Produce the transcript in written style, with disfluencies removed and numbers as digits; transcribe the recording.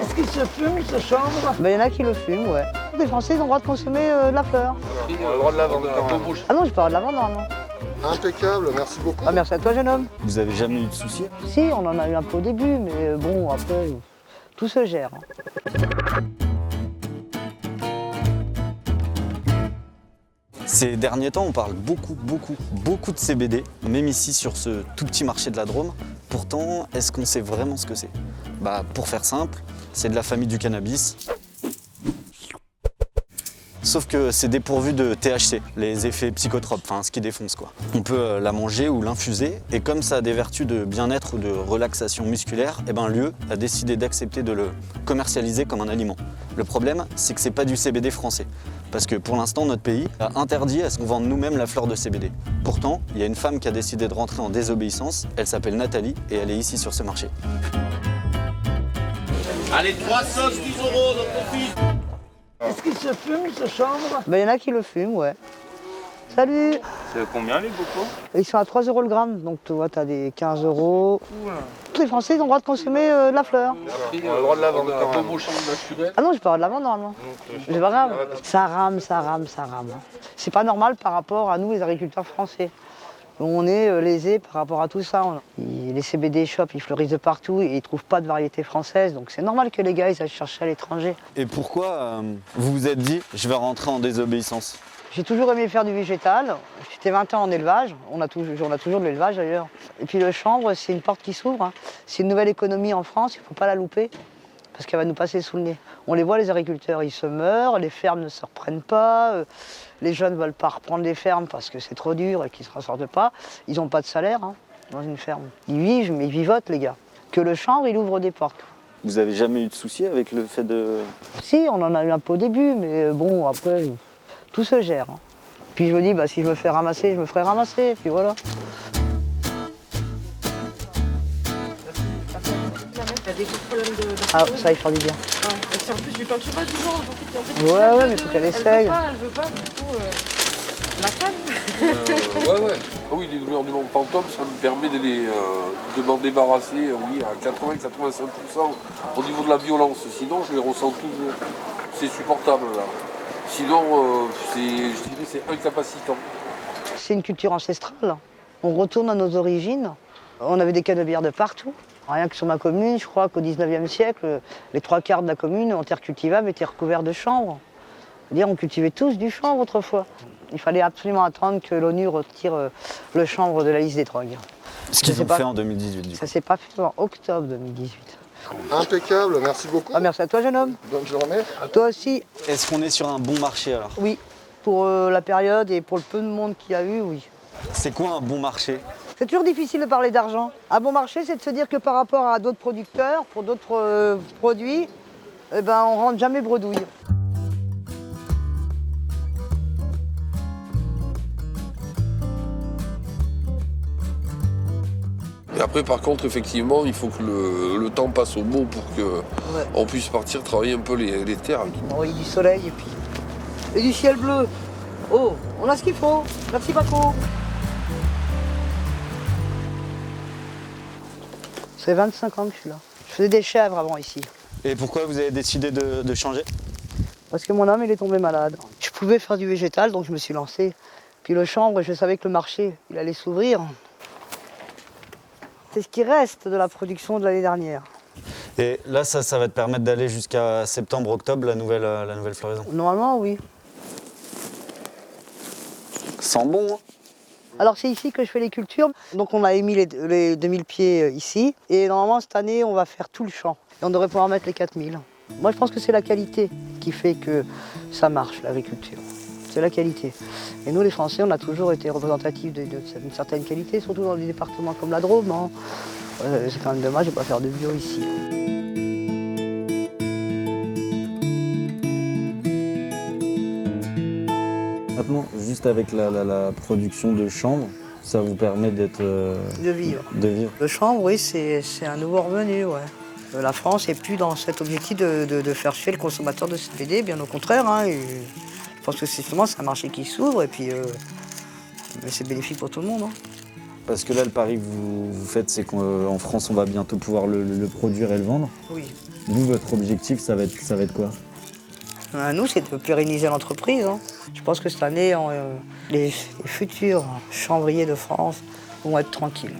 Est-ce qu'il se fume, ce chanvre? Ben, y en a qui le fument, ouais. Les Français ils ont le droit de consommer de la fleur. On a le droit de la vendre quand même. Ah non, j'ai pas le droit de la vendre normalement. Impeccable, merci beaucoup. Ah, merci à toi, jeune homme. Vous avez jamais eu de soucis? Si, on en a eu un peu au début, mais bon, après, tout se gère. Ces derniers temps, on parle beaucoup de CBD, même ici sur ce tout petit marché de la Drôme. Pourtant, est-ce qu'on sait vraiment ce que c'est? Pour faire simple, c'est de la famille du cannabis. Sauf que c'est dépourvu de THC, les effets psychotropes, enfin ce qui défonce quoi. On peut la manger ou l'infuser, et comme ça a des vertus de bien-être ou de relaxation musculaire, l'UE a décidé d'accepter de le commercialiser comme un aliment. Le problème, c'est que c'est pas du CBD français. Parce que pour l'instant, notre pays a interdit à ce qu'on vende nous-mêmes la fleur de CBD. Pourtant, il y a une femme qui a décidé de rentrer en désobéissance, elle s'appelle Nathalie et elle est ici sur ce marché. Allez, 3 sauces, 10 €, on profite. Est-ce qu'il se fume, ce chanvre? Ben, y en a qui le fument, ouais. Salut! C'est combien les bocaux? Ils sont à 3 € le gramme, donc tu vois, t'as des 15 €. Tous les Français ils ont le droit de consommer de la fleur. On a le droit de la vendre quand même. Un beau champ naturel. Ah non, j'ai pas le droit de la vendre normalement. C'est pas grave. Ça rame. C'est pas normal par rapport à nous, les agriculteurs français. On est lésés par rapport à tout ça. Les CBD shops, ils fleurissent de partout et ils trouvent pas de variété française. Donc c'est normal que les gars, ils aillent chercher à l'étranger. Et pourquoi vous vous êtes dit, je vais rentrer en désobéissance? J'ai toujours aimé faire du végétal. J'étais 20 ans en élevage. On a toujours de l'élevage d'ailleurs. Et puis le chanvre, c'est une porte qui s'ouvre. Hein. C'est une nouvelle économie en France, il ne faut pas la louper. Parce qu'elle va nous passer sous le nez. On les voit, les agriculteurs, ils se meurent, les fermes ne se reprennent pas, les jeunes ne veulent pas reprendre les fermes parce que c'est trop dur et qu'ils ne se ressortent pas. Ils n'ont pas de salaire dans une ferme. Ils vivent, mais ils vivotent, les gars. Que le chanvre, il ouvre des portes. Vous avez jamais eu de soucis avec le fait de... Si, on en a eu un peu au début, mais bon, après, tout se gère. Puis je me dis, si je me fais ramasser, je me ferai ramasser, puis voilà. Il y a des gros problèmes de Ah, ça, il fait du bien. Et c'est en plus du peinturage du genre, en fait, Ouais, mais il faut qu'elle essaye. Elle veut pas, du coup, la canne. Ouais. Ah oui, les douleurs du long fantôme, ça me permet de m'en débarrasser, oui, à 80-85% au niveau de la violence. Sinon, je les ressens toujours. C'est supportable, là. Sinon, je dirais c'est incapacitant. C'est une culture ancestrale. On retourne à nos origines. On avait des canebières de partout. Rien que sur ma commune, je crois qu'au 19e siècle, les 3/4 de la commune en terre cultivable étaient recouverts de chanvre. C'est-à-dire on cultivait tous du chanvre autrefois. Il fallait absolument attendre que l'ONU retire le chanvre de la liste des drogues. Ce qu'ils ont fait en 2018 du coup. Ça s'est pas fait en octobre 2018. Impeccable, merci beaucoup. Ah, merci à toi, jeune homme. Bonne journée. Toi aussi, Est-ce qu'on est sur un bon marché alors? oui. Pour la période et pour le peu de monde qu'il y a eu, oui. C'est quoi un bon marché? C'est toujours difficile de parler d'argent. Un bon marché, c'est de se dire que par rapport à d'autres producteurs, pour d'autres produits, on rentre jamais bredouille. Et après, par contre, effectivement, il faut que le temps passe au beau pour qu'on puisse partir travailler un peu les terres. Bon, il y a du soleil et du ciel bleu. Oh, on a ce qu'il faut. Merci Paco. C'est 25 ans que je suis là. Je faisais des chèvres avant ici. Et pourquoi vous avez décidé de changer? Parce que mon homme, il est tombé malade. Je pouvais faire du végétal, donc je me suis lancé. Puis le chanvre, je savais que le marché, il allait s'ouvrir. C'est ce qui reste de la production de l'année dernière. Et là, ça va te permettre d'aller jusqu'à septembre-octobre, la nouvelle floraison. Normalement, oui. Sent bon, hein? Alors c'est ici que je fais les cultures. Donc on a émis les 2000 pieds ici. Et normalement cette année on va faire tout le champ. Et on devrait pouvoir mettre les 4000. Moi je pense que c'est la qualité qui fait que ça marche l'agriculture. C'est la qualité. Et nous les Français on a toujours été représentatifs d'une certaine qualité, surtout dans des départements comme la Drôme. Hein. C'est quand même dommage de ne pas faire de bio ici. Maintenant, juste avec la production de chanvre, ça vous permet d'être... De vivre. De vivre. Le chanvre, oui, c'est un nouveau revenu, ouais. La France n'est plus dans cet objectif de faire chier le consommateur de CBD, bien au contraire. Hein, et je pense que justement c'est un marché qui s'ouvre et puis c'est bénéfique pour tout le monde. Hein. Parce que là, le pari que vous faites, c'est qu'en France, on va bientôt pouvoir le produire et le vendre. Oui. Vous, votre objectif, ça va être quoi? Nous, c'est de pérenniser l'entreprise, hein. Je pense que cette année, les futurs chanvriers de France vont être tranquilles.